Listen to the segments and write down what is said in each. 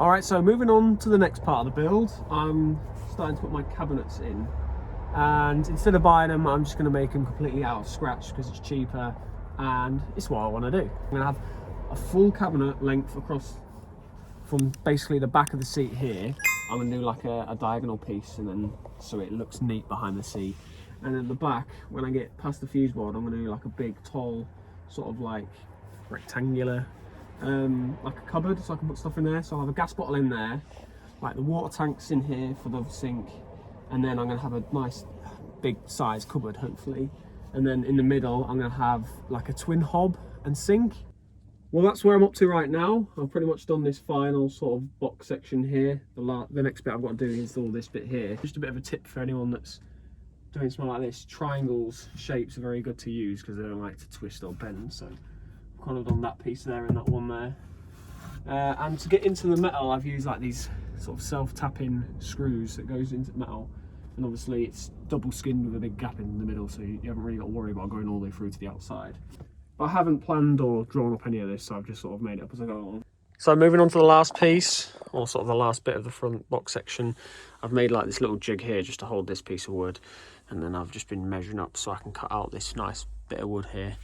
Alright, so moving on to the next part of the build, I'm starting to put my cabinets in. And instead of buying them, I'm just going to make them completely out of scratch because it's cheaper and it's what I want to do. I'm going to have a full cabinet length across from basically the back of the seat here. I'm going to do like a diagonal piece, and then so it looks neat behind the seat. And at the back, when I get past the fuse board, I'm going to do like a big, tall, sort of like rectangular, like a cupboard, so I can put stuff in there. So I'll have a gas bottle in there, like the water tanks in here for the sink, and then I'm going to have a nice big size cupboard, hopefully. And then in the middle, I'm going to have like a twin hob and sink. Well, that's where I'm up to right now. I've pretty much done this final sort of box section here. The next bit I've got to do is all this bit here. Just a bit of a tip for anyone that's doing something like this. Triangles, shapes are very good to use because they don't like to twist or bend. So I've kind of done that piece there and that one there. And to get into the metal, I've used like these sort of self-tapping screws that goes into metal. And obviously it's double skinned with a big gap in the middle, so you haven't really got to worry about going all the way through to the outside. But I haven't planned or drawn up any of this, so I've just sort of made it up as I go along. So moving on to the last piece, or sort of the last bit of the front box section, I've made like this little jig here just to hold this piece of wood. And then I've just been measuring up so I can cut out this nice bit of wood here,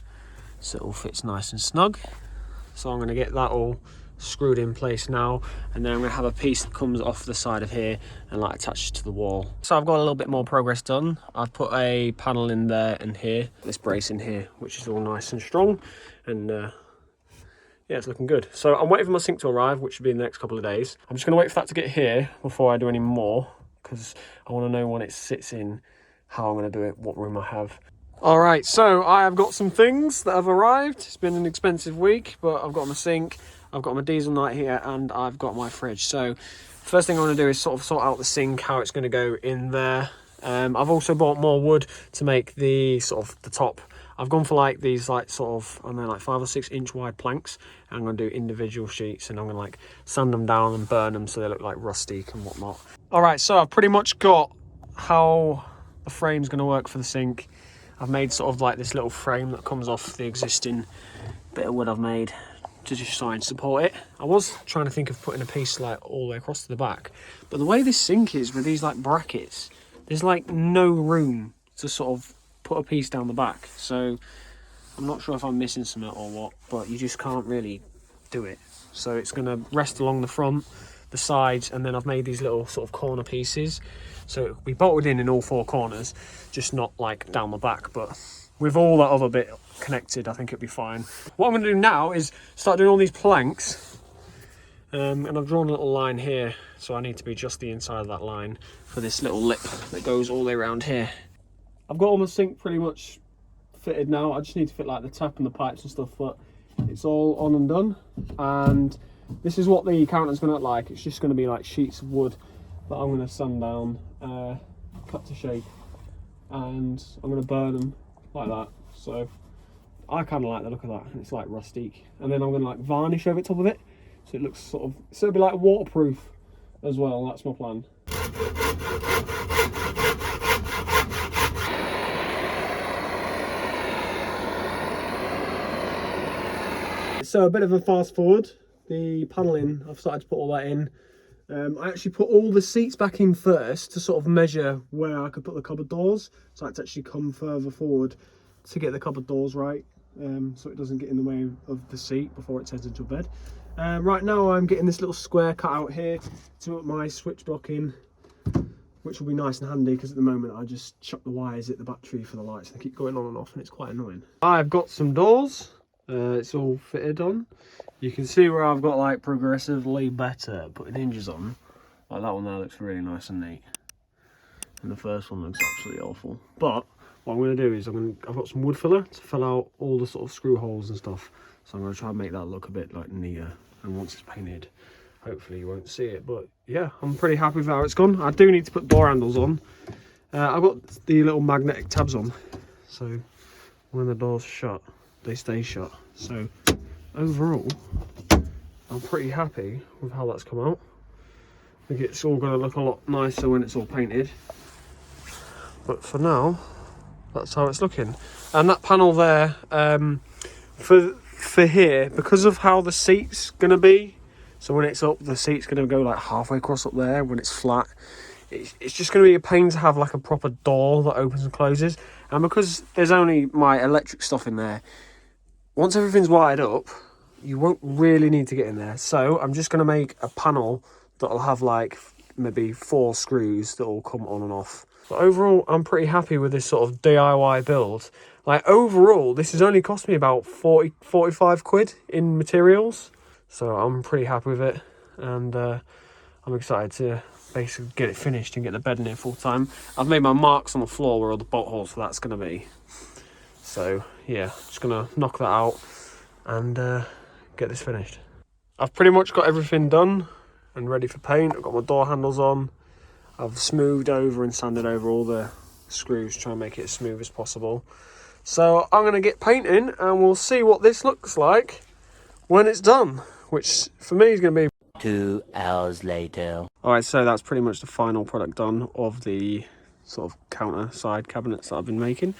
so it all fits nice and snug. So I'm going to get that all screwed in place now, and then I'm going to have a piece that comes off the side of here and like attaches to the wall. So I've got a little bit more progress done. I've put a panel in there and here, this brace in here, which is all nice and strong, and yeah, it's looking good. So I'm waiting for my sink to arrive, which should be in the next couple of days. I'm just going to wait for that to get here before I do any more, because I want to know when it sits in, how I'm going to do it, what room I have. All right, so I have got some things that have arrived. It's been an expensive week, but I've got my sink, I've got my diesel night here, and I've got my fridge. So first thing I want to do is sort of sort out the sink, how it's going to go in there. I've also bought more wood to make the sort of the top. I've gone for like these like sort of, I don't know, like 5 or 6 inch wide planks. I'm going to do individual sheets, and I'm going to like sand them down and burn them so they look like rustic and whatnot. All right, so I've pretty much got how the frame's going to work for the sink. I've made sort of like this little frame that comes off the existing bit of wood I've made to just try and support it. I was trying to think of putting a piece like all the way across to the back, but the way this sink is with these like brackets, there's like no room to sort of put a piece down the back. So I'm not sure if I'm missing something or what, but you just can't really do it. So it's going to rest along the front, the sides, and then I've made these little sort of corner pieces. So it'll be bolted in all 4 corners, just not like down the back, but with all that other bit connected, I think it'll be fine. What I'm going to do now is start doing all these planks, and I've drawn a little line here, so I need to be just the inside of that line for this little lip that goes all the way around here. I've got all my sink pretty much fitted now. I just need to fit like the tap and the pipes and stuff, but it's all on and done. And this is what the counter's going to look like. It's just going to be like sheets of wood that I'm going to sand down, cut to shape, and I'm going to burn them like that. So I kind of like the look of that. It's like rustic, and then I'm going to like varnish over the top of it, so it looks sort of, so it'll be like waterproof as well. That's my plan. So a bit of a fast forward. The paneling, I've started to put all that in. I actually put all the seats back in first to sort of measure where I could put the cupboard doors. So I had to actually come further forward to get the cupboard doors right, so it doesn't get in the way of the seat before it turns into a bed. Right now I'm getting this little square cut out here to put my switch block in, which will be nice and handy because at the moment I just chuck the wires at the battery for the lights and they keep going on and off, and it's quite annoying. I've got some doors, it's all fitted on. You can see where I've got like progressively better putting hinges on. Like that one there looks really nice and neat, and the first one looks absolutely awful. But what I'm going to do is I've got some wood filler to fill out all the sort of screw holes and stuff. So I'm going to try and make that look a bit like neater. And once it's painted, hopefully you won't see it. But yeah, I'm pretty happy with how it's gone. I do need to put door handles on. I've got the little magnetic tabs on, so when the door's shut, they stay shut. So overall, I'm pretty happy with how that's come out. I think it's all going to look a lot nicer when it's all painted. But for now, that's how it's looking. And that panel there, for here, because of how the seat's going to be, So when it's up, the seat's going to go like halfway across up there. When it's flat, it's just going to be a pain to have like a proper door that opens and closes. And because there's only my electric stuff in there, once everything's wired up, you won't really need to get in there. So I'm just going to make a panel that'll have like maybe 4 screws that will come on and off. But overall, I'm pretty happy with this sort of DIY build. Like overall, this has only cost me about 45 quid in materials. So I'm pretty happy with it. And I'm excited to basically get it finished and get the bed in it full time. I've made my marks on the floor where all the bolt holes for that's going to be. So yeah, just going to knock that out and get this finished. I've pretty much got everything done and ready for paint. I've got my door handles on. I've smoothed over and sanded over all the screws, trying to make it as smooth as possible. So I'm going to get painting and we'll see what this looks like when it's done, which for me is going to be 2 hours later. Alright, so that's pretty much the final product done of the sort of counter side cabinets that I've been making.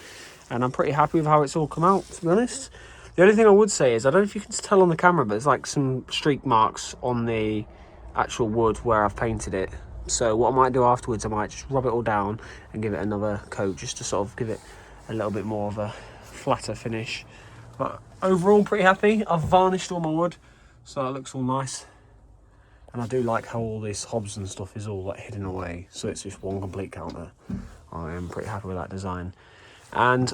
And I'm pretty happy with how it's all come out, to be honest. The only thing I would say is, I don't know if you can tell on the camera, but there's like some streak marks on the actual wood where I've painted it. So what I might do afterwards, I might just rub it all down and give it another coat, just to sort of give it a little bit more of a flatter finish. But overall, pretty happy. I've varnished all my wood, so it looks all nice. And I do like how all this hobs and stuff is all like hidden away, so it's just one complete counter. I am pretty happy with that design. And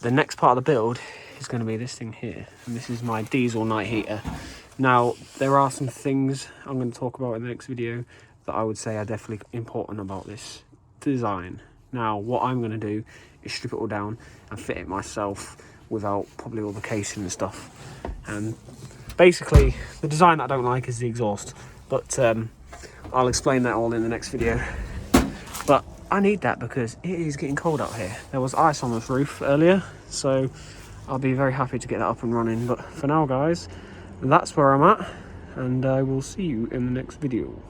the next part of the build is going to be this thing here, and this is my diesel night heater. Now, there are some things I'm going to talk about in the next video that I would say are definitely important about this design. Now, what I'm going to do is strip it all down and fit it myself without probably all the casing and stuff. And basically, the design that I don't like is the exhaust. But I'll explain that all in the next video. But I need that because it is getting cold out here. There was ice on this roof earlier, so I'll be very happy to get that up and running. But for now, guys, that's where I'm at, and I will see you in the next video.